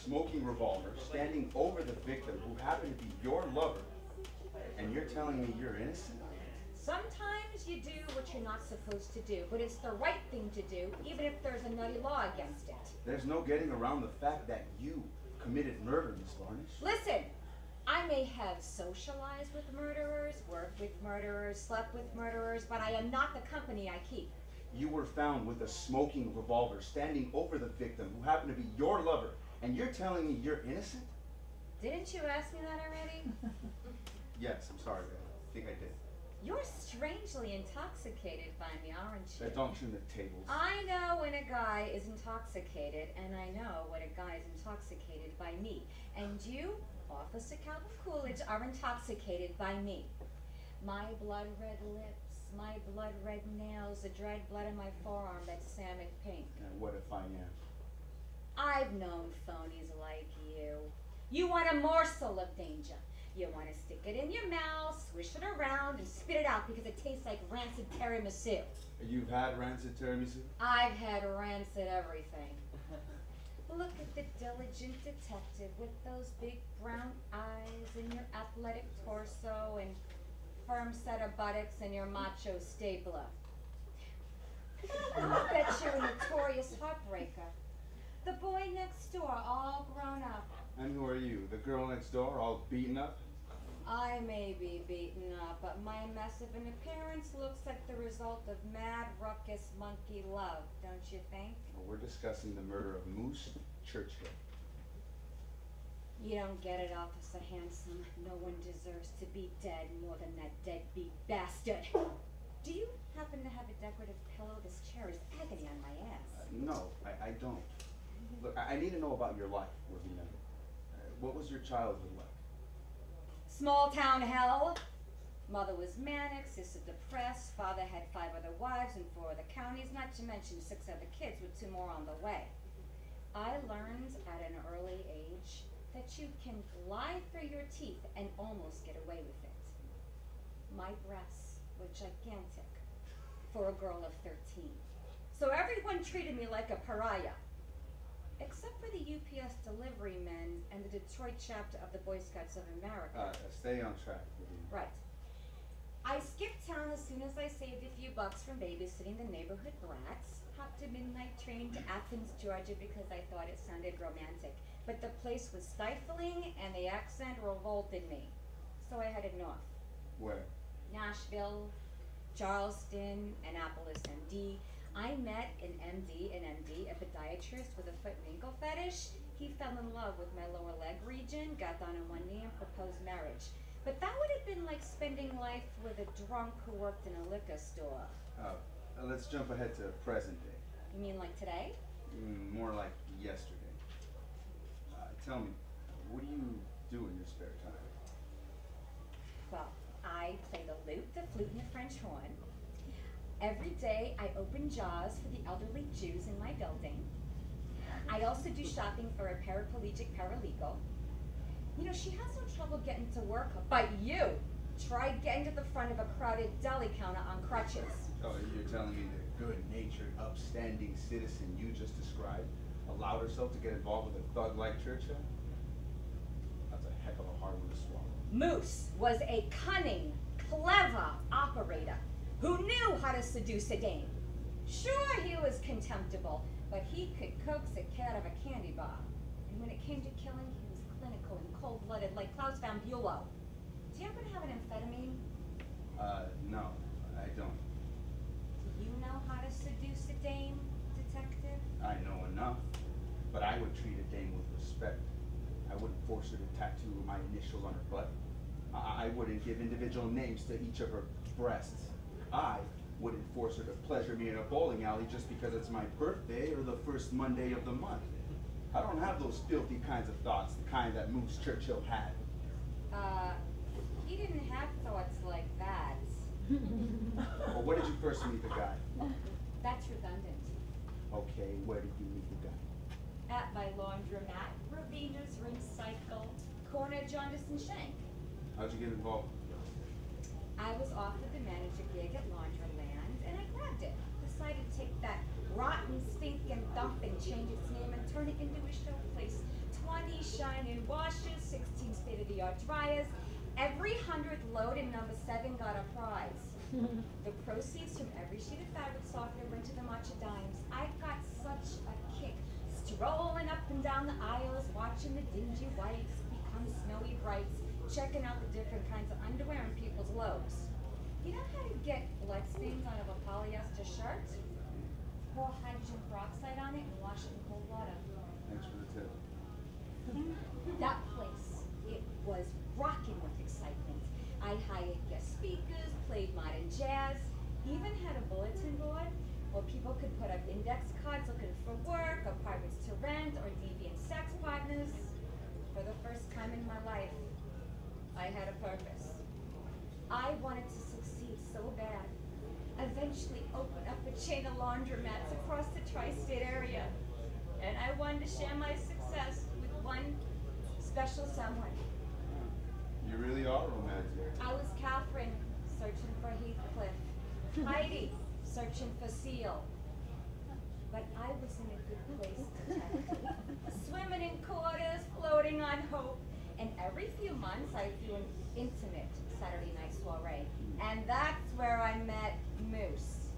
smoking revolver, standing over the victim who happened to be your lover, and you're telling me you're innocent? Sometimes you do what you're not supposed to do, but it's the right thing to do, even if there's a nutty law against it. There's no getting around the fact that you committed murder, Miss Varnish. Listen, I may have socialized with murderers, worked with murderers, slept with murderers, but I am not the company I keep. You were found with a smoking revolver standing over the victim who happened to be your lover, and you're telling me you're innocent? Didn't you ask me that already? Yes, I'm sorry, I think I did. You're strangely intoxicated by me, aren't you? Don't turn the tables. I know when a guy is intoxicated, and I know when a guy is intoxicated by me. And you, Officer Calvin Coolidge, are intoxicated by me. My blood red lips, my blood red nails, the dried blood on my forearm that's salmon pink. And what if I am? I've known phonies like you. You want a morsel of danger. You want to stick it in your mouth, swish it around, and spit it out because it tastes like rancid tiramisu. You've had rancid tiramisu? I've had rancid everything. Look at the diligent detective with those big brown eyes and your athletic torso and firm set of buttocks and your macho stapler. I bet you're a notorious heartbreaker. The boy next door, all grown up. And who are you? The girl next door, all beaten up? I may be beaten up, but my mess of an appearance looks like the result of mad, ruckus, monkey love, don't you think? Well, we're discussing the murder of Moose Churchill. You don't get it, Officer Handsome. No one deserves to be dead more than that deadbeat bastard. Do you happen to have a decorative pillow? This chair is agony on my ass. No, I don't. Look, I need to know about your life, Ravina. What was your childhood like? Small town hell. Mother was manic, sister depressed, father had 5 other wives in 4 other counties, not to mention 6 other kids with 2 more on the way. I learned at an early age that you can lie through your teeth and almost get away with it. My breasts were gigantic for a girl of 13. So everyone treated me like a pariah, except for the UPS delivery men and the Detroit chapter of the Boy Scouts of America. Stay on track, Ravina. Right. I skipped town as soon as I saved a few bucks from babysitting the neighborhood brats. Hopped a midnight train to Athens, Georgia because I thought it sounded romantic. But the place was stifling and the accent revolted me. So I headed north. Where? Nashville, Charleston, Annapolis, MD. I met an MD, a podiatrist with a foot and ankle fetish. He fell in love with my lower leg region, got down on one knee and proposed marriage. But that would have been like spending life with a drunk who worked in a liquor store. Let's jump ahead to present day. You mean like today? More like yesterday. Tell me, what do you do in your spare time? Well, I play the lute, the flute, and the French horn. Every day I open jars for the elderly Jews in my building. I also do shopping for a paraplegic paralegal. You know, she has no trouble getting to work, but you try getting to the front of a crowded deli counter on crutches. Oh, you're telling me the good-natured, upstanding citizen you just described allowed herself to get involved with a thug like Churchill? That's a heck of a hard one to swallow. Moose was a cunning, clever operator who knew how to seduce a dame. Sure, he was contemptible, but he could coax a cat of a candy bar. And when it came to killing, he was clinical and cold-blooded, like Klaus von Bülow. Do you happen to have an amphetamine? No, I don't. Do you know how to seduce a dame, detective? I know enough, but I would treat a dame with respect. I wouldn't force her to tattoo my initials on her butt. I wouldn't give individual names to each of her breasts. I wouldn't force her to pleasure me in a bowling alley just because it's my birthday or the first Monday of the month. I don't have those filthy kinds of thoughts, the kind that Moose Churchill had. He didn't have thoughts like that. Well, where did you first meet the guy? That's redundant. Okay, where did you meet the guy? At my laundromat, Ravina's Recycle, corner Jaundice and Shank. How'd you get involved? I was offered the manager gig at Laundroland, and I grabbed it. Decided to take that rotten, stinking dump and change its name and turn it into a showplace. 20 shining washers, 16 state-of-the-art dryers. Every 100th load in number 7 got a prize. The proceeds from every sheet of fabric softener went to the Matcha Dimes. I got such a kick strolling up and down the aisles, watching the dingy whites become snowy brights, checking out the different kinds of underwear in people's loads. You know how to get blood stains out of a polyester shirt? Pour hydrogen peroxide on it and wash it in cold water. Thanks for the tip. That place, it was rocking with excitement. I hired guest speakers, played modern jazz, even had a bulletin board where people could put up index cards looking for work, apartments to rent, or deviant sex partners. For the first time in my life, I had a purpose. I wanted to succeed so bad. Eventually open up a chain of laundromats across the tri-state area. And I wanted to share my success with one special someone. You really are romantic. I was Catherine, searching for Heathcliff. Heidi, searching for Seal. But I was in a good place, detective. Swimming in quarters, floating on hope. And every few months I do an intimate Saturday night soiree. And that's where I met Moose.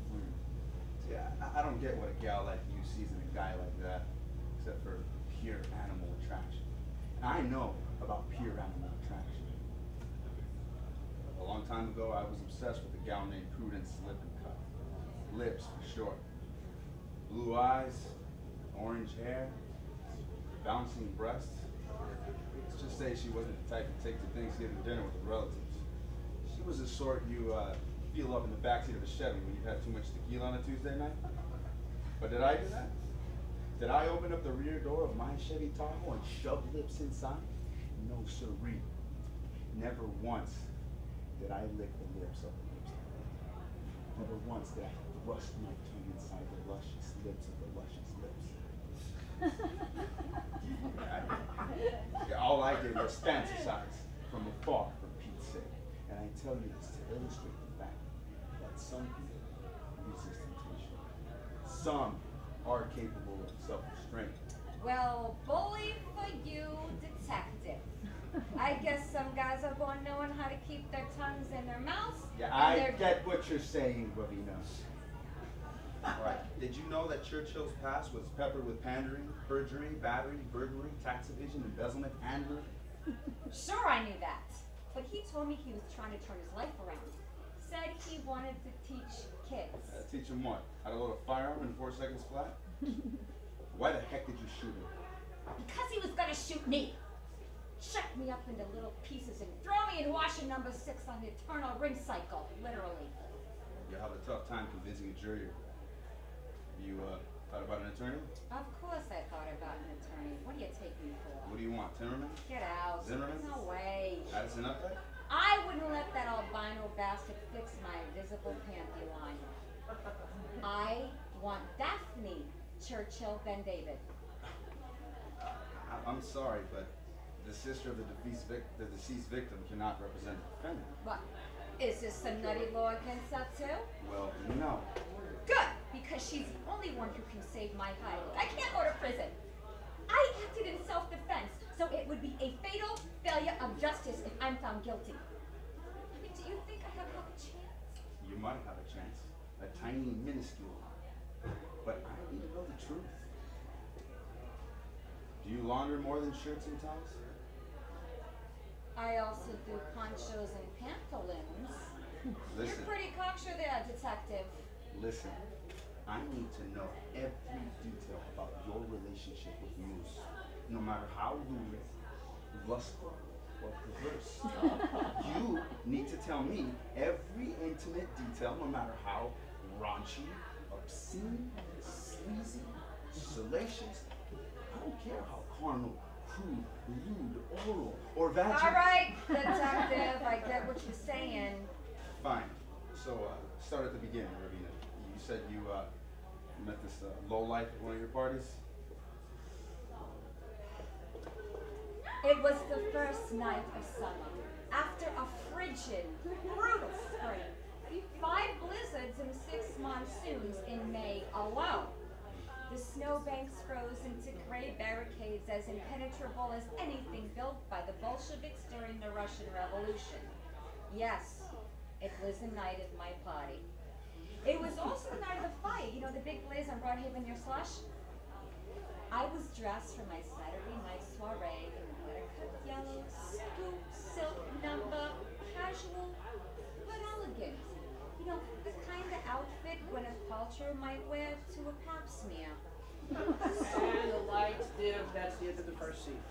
Yeah, I don't get what a gal like you sees in a guy like that, except for pure animal attraction. And I know about pure animal attraction. A long time ago, I was obsessed with a gal named Prudence Lippincott. Lips for short. Blue eyes, orange hair, bouncing breasts. Let's just say she wasn't the type to take to Thanksgiving dinner with her relatives. She was the sort you feel up in the backseat of a Chevy when you've had too much tequila on a Tuesday night. But did I do that? Did I open up the rear door of my Chevy Tahoe and shove lips inside? No siree. Never once did I lick the lips of the lipstick. Never once did I thrust my tongue inside the luscious lips of the luscious lips. All I did was fantasize from afar, for Pete's sake. And I tell you this to illustrate the fact that some people resist temptation. Some are capable of self-restraint. Well, bully for you, detective. I guess some guys are born knowing how to keep their tongues in their mouths. Yeah, I get what you're saying, Ravina. All right. Did you know that Churchill's past was peppered with pandering, perjury, battery, burglary, tax evasion, embezzlement, and murder? Sure, I knew that. But he told me he was trying to turn his life around. Said he wanted to teach kids. Teach him what? How to load a firearm in 4 seconds flat? Why the heck did you shoot him? Because he was gonna shoot me. Shut me up into little pieces and throw me in washer number 6 on the eternal ring cycle, literally. You'll have a tough time convincing a jury of that. You thought about an attorney? Of course I thought about an attorney. What do you take me for? What do you want, Timmerman? Get out. Zimmerman? No way. Addison Updike? I wouldn't let that albino bastard fix my visible panty line. I want Daphne Churchill Ben David. I'm sorry, but the sister of the deceased victim cannot represent the defendant. What? Is this some nutty law against that too? Well, no. Good, because she's the only one who can save my hide. I can't go to prison. I acted in self-defense, so it would be a fatal failure of justice if I'm found guilty. I mean, do you think I have a chance? You might have a chance. A tiny, minuscule one. But I need to know the truth. Do you launder more than shirts and ties? I also do ponchos and pantaloons. Listen. You're pretty cocksure there, detective. Listen, I need to know every detail about your relationship with Moose, no matter how lewd, lustful, or perverse. You need to tell me every intimate detail, no matter how raunchy, obscene, sleazy, salacious. I don't care how carnal, crude, lewd, oral, or vaginal. All right, detective, I get what you're saying. Fine. So, start at the beginning, Ravina. You said you met this lowlife at one of your parties? It was the first night of summer, after a frigid, brutal spring. 5 blizzards and 6 monsoons in May alone. The snowbanks froze into gray barricades as impenetrable as anything built by the Bolsheviks during the Russian Revolution. Yes, it was the night of my party. It was also the night of the fight, you know, the big blaze on Broadhaven near Slush. I was dressed for my Saturday night soiree in buttercut yellow, scoop, silk number, casual, but elegant. You know, the kind of outfit Gwyneth Paltrow might wear to a pap smear. And the lights dim, that's the end of the first scene.